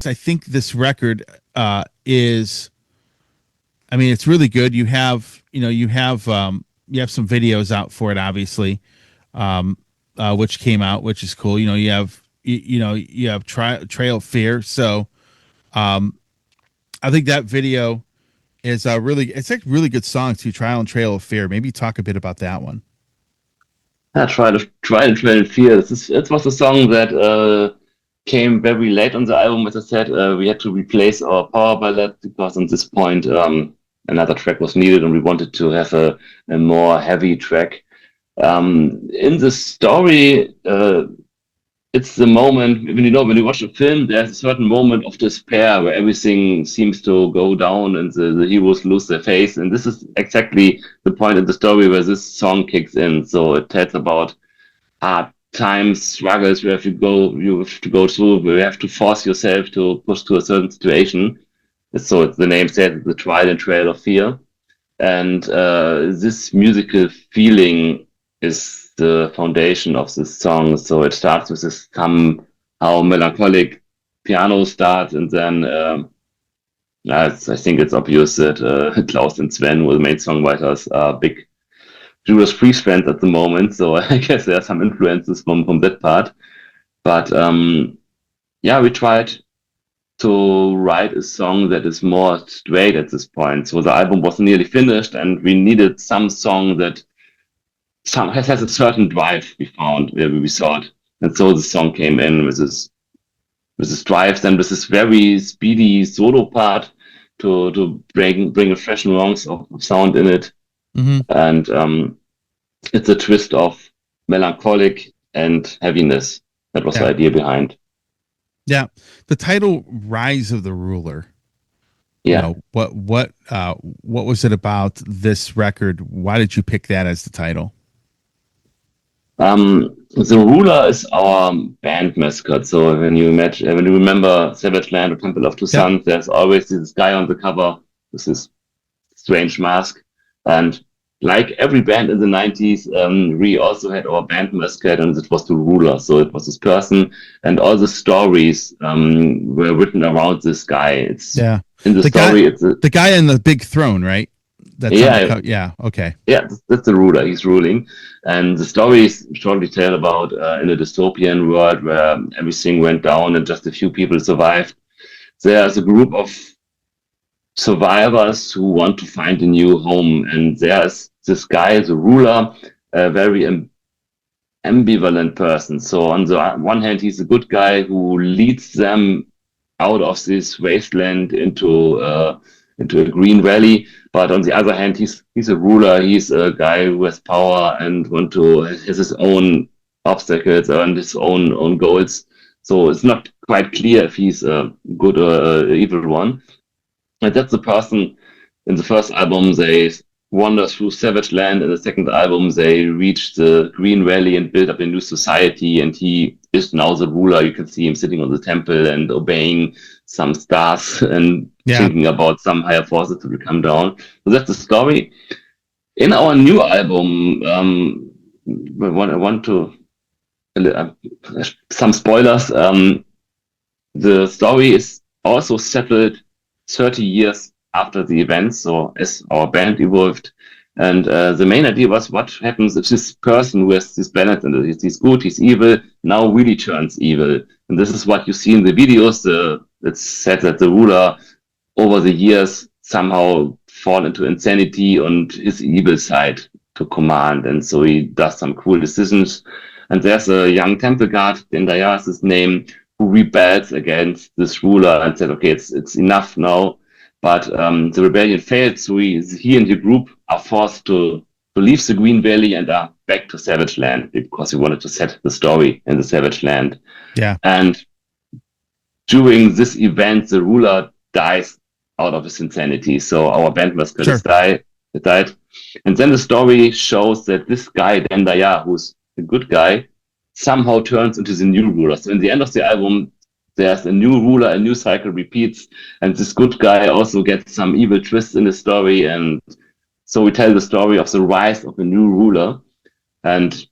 I think this record is, I mean, it's really good. You have some videos out for it, obviously, which came out, which is cool. You have Trail of Fear. So I think that video is it's a really good song too. Trial and Trail of Fear. Maybe talk a bit about that one. Yeah, try to train fear. It was a song that came very late on the album. As I said, we had to replace our power ballad because on this point another track was needed, and we wanted to have a more heavy track. In the story, it's the moment when you watch a film, there's a certain moment of despair where everything seems to go down and the heroes lose their face. And this is exactly the point in the story where this song kicks in. So it tells about hard times, struggles you have to go through, where you have to force yourself to push to a certain situation. So the name says, the trial and trail of fear. And this musical feeling is the foundation of this song. So it starts with this somehow melancholic piano start, and then I think it's obvious that Klaus and Sven, who are the main songwriters, are big Judas Priest fans at the moment. So I guess there are some influences from that part. But we tried to write a song that is more straight at this point. So the album was nearly finished, and we needed some song that has a certain drive we found where we thought, and so the song came in with this drive, then with this very speedy solo part to bring a fresh nuance of sound in it, and it's a twist of melancholic and heaviness. That was the idea behind. Yeah, the title "Rise of the Ruler." Yeah, what was it about this record? Why did you pick that as the title? The Ruler is our band mascot. So when you remember Savageland or Temple of Two Suns, there's always this guy on the cover with this strange mask. And like every band in the 90s, we also had our band mascot, and it was the Ruler. So it was this person, and all the stories were written around this guy. It's in the story. It's the guy in the big throne, right? Okay. Yeah, that's the ruler. He's ruling, and the stories shortly tell about in a dystopian world where everything went down and just a few people survived. There's a group of survivors who want to find a new home, and there's this guy, the ruler, a very ambivalent person. So on the one hand, he's a good guy who leads them out of this wasteland into a green valley. But on the other hand, he's a ruler. He's a guy who has power and has his own obstacles and his own goals. So it's not quite clear if he's a good or evil one. And that's the person. In the first album, they wander through Savageland. In the second album, they reach the Green Valley and build up a new society. And he is now the ruler. You can see him sitting on the temple and obeying some stars and thinking about some higher forces that will come down. So that's the story. In our new album, I want to some spoilers. The story is also settled 30 years after the events, so as our band evolved. And the main idea was what happens if this person who has this balance, and he's good, he's evil, now really turns evil. And this is what you see in the videos. It's said that the ruler, over the years, somehow fall into insanity on his evil side to command. And so he does some cool decisions. And there's a young temple guard, Dendaya is his name, who rebels against this ruler and said, okay, it's enough now. But the rebellion failed, so he and the group are forced to leave the Green Valley and are back to Savageland because we wanted to set the story in the Savageland. Yeah. And during this event, the ruler dies out of his insanity. So our band mascot died. And then the story shows that this guy, Dendaya, who's a good guy, somehow turns into the new ruler. So in the end of the album, there's a new ruler, a new cycle repeats, and this good guy also gets some evil twists in the story. And so we tell the story of the rise of a new ruler. And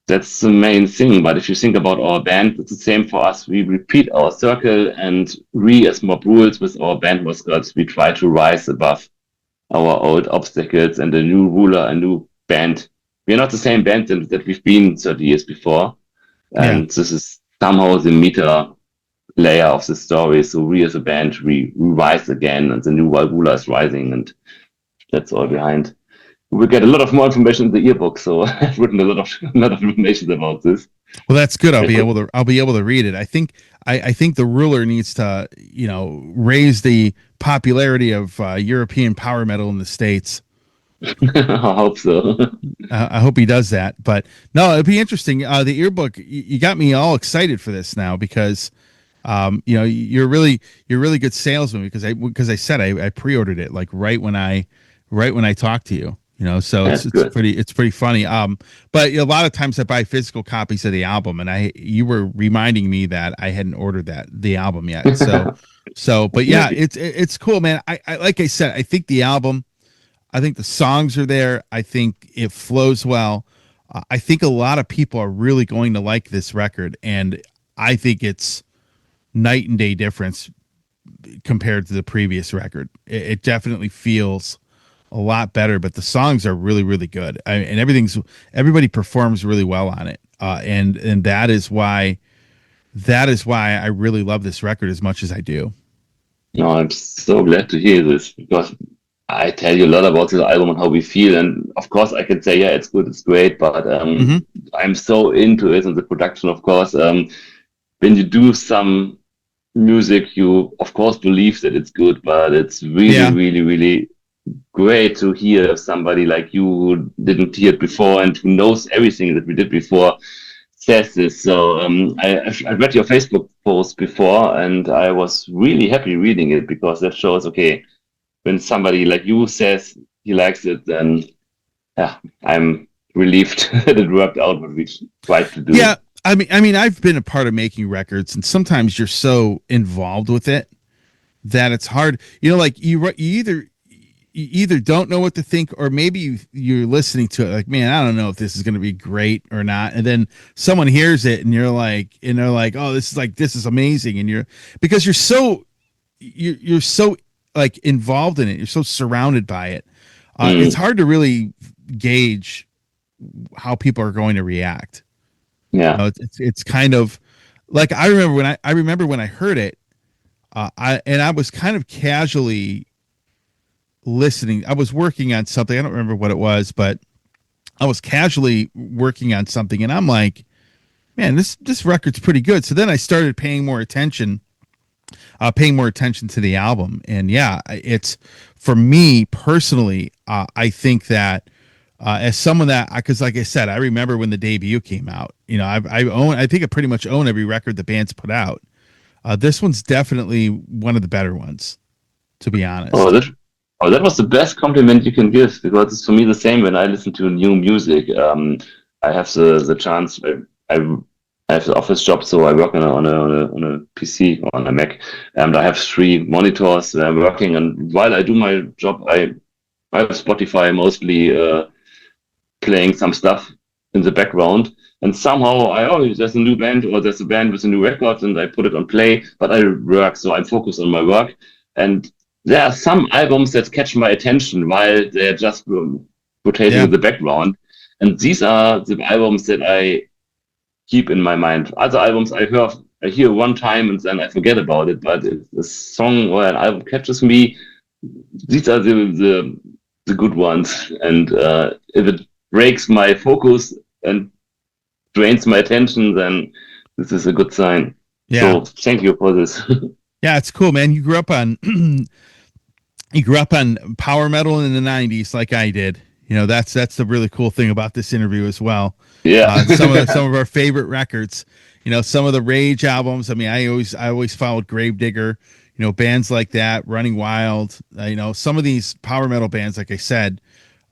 that's the main thing. But if you think about our band, it's the same for us. We repeat our circle, and we, as mob rules with our band mascots, we try to rise above our old obstacles and a new ruler, a new band. We're not the same band that we've been 30 years before. Yeah. And this is somehow the meta layer of the story. So we as a band, we rise again, and the new ruler is rising, and that's all behind. We'll get a lot of more information in the yearbook. So I've written a lot of information about this. Well, that's good. I could, I'll be able to read it. I think the ruler needs to, raise the popularity of European power metal in the States. I hope so. I hope he does that. But no, it'd be interesting. The yearbook, you got me all excited for this now because, you're really good salesman because I said I pre-ordered it like right when I talked to you. So That's good. it's pretty funny. But a lot of times I buy physical copies of the album, and you were reminding me that I hadn't ordered the album yet. But yeah, Maybe. it's cool, man. I like I said, I think the album, I think the songs are there. I think it flows well. I think a lot of people are really going to like this record, and I think it's night and day difference compared to the previous record. It definitely feels a lot better, but the songs are really, really good. And everybody performs really well on it. And that is why I really love this record as much as I do. No, I'm so glad to hear this because I tell you a lot about this album and how we feel. And of course, I can say, yeah, it's good, it's great, but Mm-hmm. I'm so into it and the production, of course. When you do some music, you, of course, believe that it's good, but it's really, Yeah. really, really great to hear somebody like you who didn't hear it before and who knows everything that we did before says this. So I read your Facebook post before, and I was really happy reading it because that shows, okay, when somebody like you says he likes it, then yeah, I'm relieved that it worked out what we tried to do. Yeah. I mean, I've been a part of making records, and sometimes you're so involved with it that it's hard. Like you either don't know what to think, or maybe you're listening to it like, man, I don't know if this is going to be great or not. And then someone hears it, and they're like, oh, this is amazing. And because you're so like involved in it, you're so surrounded by it. It's Mm, hard to really gauge how people are going to react. yeah. It's kind of like I remember when I heard it, I was kind of casually listening. I was working on something. I don't remember what it was, but I was casually working on something, and I'm like, man, this record's pretty good. So then I started paying more attention to the album, and yeah, it's for me personally. I think that as someone that, because like I said, I remember when the debut came out. I think I pretty much own every record the band's put out. This one's definitely one of the better ones, to be Oh, honest. that was the best compliment you can give because it's for me the same when I listen to new music. I have the chance. I have the office job, so I work on a PC or on a Mac, and I have three monitors working. And while I do my job, I have Spotify mostly playing some stuff in the background. And somehow there's a new band or there's a band with a new record, and I put it on play. But I work, so I'm focused on my work. And there are some albums that catch my attention while they're just rotating Yeah, in the background. And these are the albums that I keep in my mind. Other albums I hear one time and then I forget about it. But if a song or an album catches me, these are the good ones. And if it breaks my focus and drains my attention, then this is a good sign. yeah, So thank you for this. yeah. It's cool, man. You grew up on power metal in the '90s, like I did. That's the really cool thing about this interview as well. Yeah. Some of our favorite records. Some of the Rage albums. I mean, I always followed Gravedigger. Bands like that, Running Wild. Some of these power metal bands, like I said,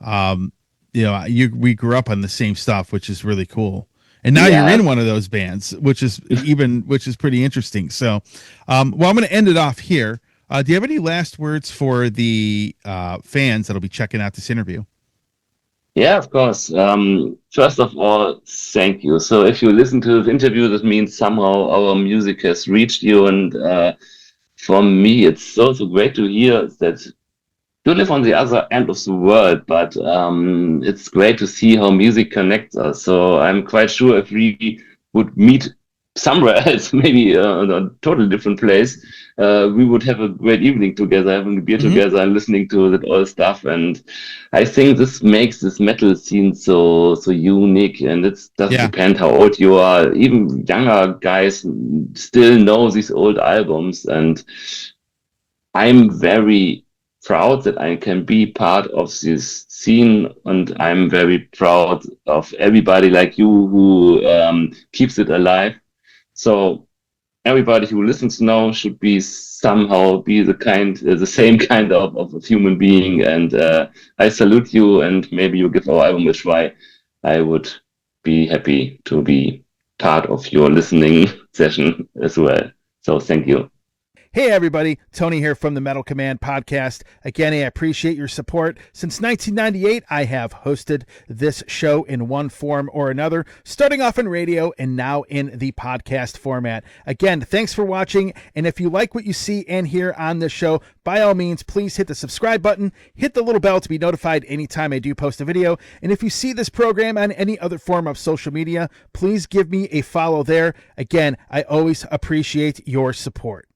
um, we grew up on the same stuff, which is really cool. And now you're Yeah. in one of those bands, which is pretty interesting. So, well, I'm going to end it off here. Do you have any last words for the fans that'll be checking out this interview? Yeah, of course. First of all, thank you. So if you listen to this interview, that means somehow our music has reached you. And for me, it's so great to hear that you live on the other end of the world, but it's great to see how music connects us. So I'm quite sure if we would meet somewhere else, maybe in a totally different place, we would have a great evening together, having a beer Hmm. together and listening to that all stuff. And I think this makes this metal scene so unique. And it doesn't Yeah. depend how old you are. Even younger guys still know these old albums, and I'm very proud that I can be part of this scene, and I'm very proud of everybody like you who keeps it alive. So everybody who listens now should be somehow be the same kind of human being. And I salute you, and maybe you give our album a try. I would be happy to be part of your listening session as well. So thank you. Hey, everybody. Tony here from the Metal Command podcast. Again, I appreciate your support. Since 1998, I have hosted this show in one form or another, starting off in radio and now in the podcast format. Again, thanks for watching. And if you like what you see and hear on this show, by all means, please hit the subscribe button, hit the little bell to be notified anytime I do post a video. And if you see this program on any other form of social media, please give me a follow there. Again, I always appreciate your support.